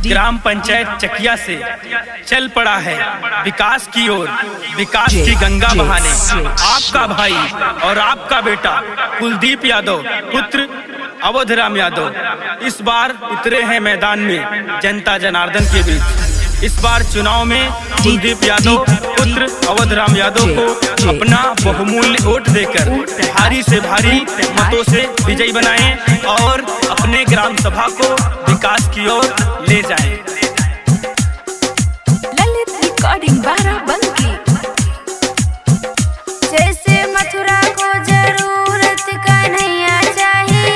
Gram panchayat चकिया से चल पड़ा है विकास की ओर, विकास की गंगा बहाने। आपका भाई और आपका बेटा कुलदीप यादव पुत्र अवधराम यादव इस बार उतरे हैं मैदान में जनता जनार्दन के बीच। इस बार चुनाव में कुलदीप यादव पुत्र अवधराम यादव को अपना बहुमूल्य वोट देकर भारी से भारी मतों से विजयी बनाएं और अपने ग्राम सभा को विकास की ओर ले जाएं। ललित रिकॉर्डिंग बाराबंकी। जैसे मथुरा को जरूरत कन्हैया चाहिए,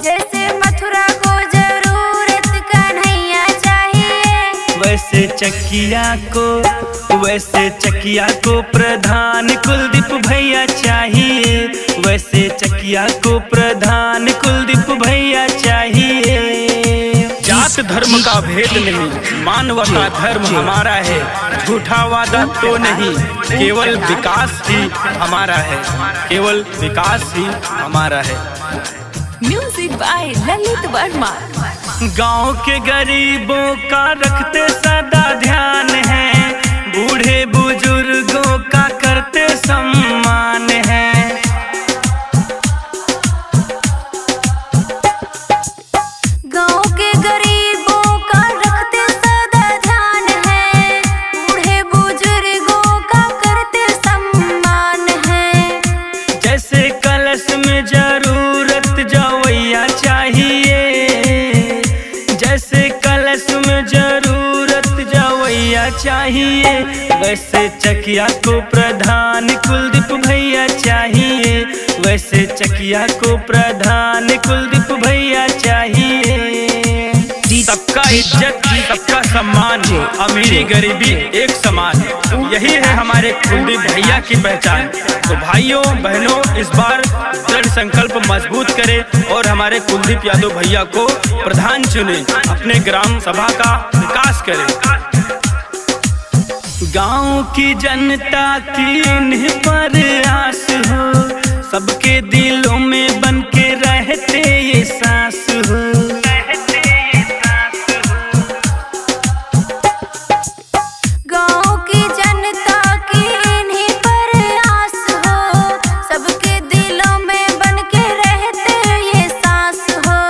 जैसे मथुरा को जरूरत कन्हैया चाहिए, वैसे चकिया को प्रधान कुलदीप भैया चाहिए, वैसे चकिया को प्रधान कुलदीप भैया चाहिए। जात धर्म का भेद नहीं, मानवता धर्म हमारा है, झूठा वादा तो नहीं, केवल विकास ही हमारा है, केवल विकास ही हमारा है। Music by Lalit Verma. गांव के गरीबों का रखते सदा ध्यान है, बूढ़े बुजुर्गों का करते सम्मान है। गांव के गरीबों का रखते सदा ध्यान है, बूढ़े बुजुर्गों का करते सम्मान है। जैसे कलश में जरूरत जवैया चाहिए, जैसे कलश में जरूरत जवैया चाहिए, वैसे चकिया को प्रधान कुलदीप भैया चाहिए, वैसे चकिया को प्रधान कुलदीप भैया चाहिए। सबका इज्जत सबका सम्मान, अमीरी गरीबी एक समान, यही है हमारे कुलदीप भैया की पहचान। तो भाइयों बहनों इस बार दृढ़ संकल्प मजबूत करें और हमारे कुलदीप यादव भैया को प्रधान चुने, अपने ग्राम सभा का विकास करें। गांव की जनता की इन्हीं पर आस हो, सबके दिलों में बन के रहते ये सांस हो। गांव की जनता की इन्हीं पर आस हो, सबके दिलों में बन के रहते ये सांस हो।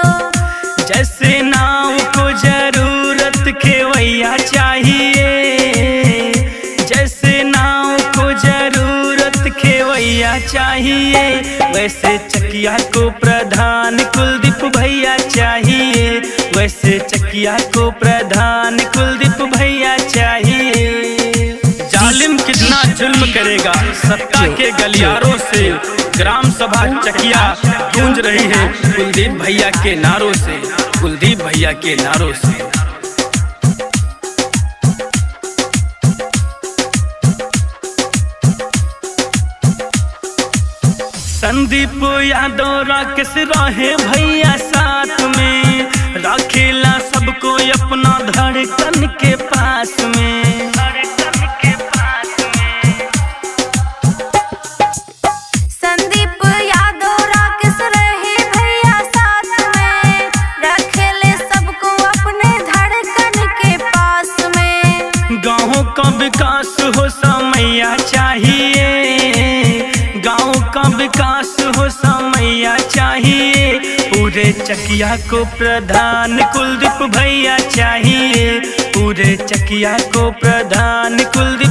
जैसे नाव को जरूरत खेवैया चाहिए, जैसे नाव को जरूरत खेवैया चाहिए, वैसे चकिया को प्रधान कुलदीप भैया चाहिए, वैसे चकिया को प्रधान कुलदीप भैया चाहिए। जालिम कितना जुल्म करेगा सत्ता के गलियारों से, ग्राम सभा चकिया गूंज रही है कुलदीप भैया के नारों से, कुलदीप भैया के नारों से। संदीप यादव राकेश रहे भैया साथ में, राखेला सबको अपना धड़कन के पास में। संदीप यादव राकेश रहे भैया साथ में, रखेले सबको अपने धड़कन के पास में। गाँव का विकास हो समैया चाहिए, गाँव का विकास हो समैया चाहिए, पूरे चकिया को प्रधान कुलदीप भैया चाहिए, पूरे चकिया को प्रधान कुलदीप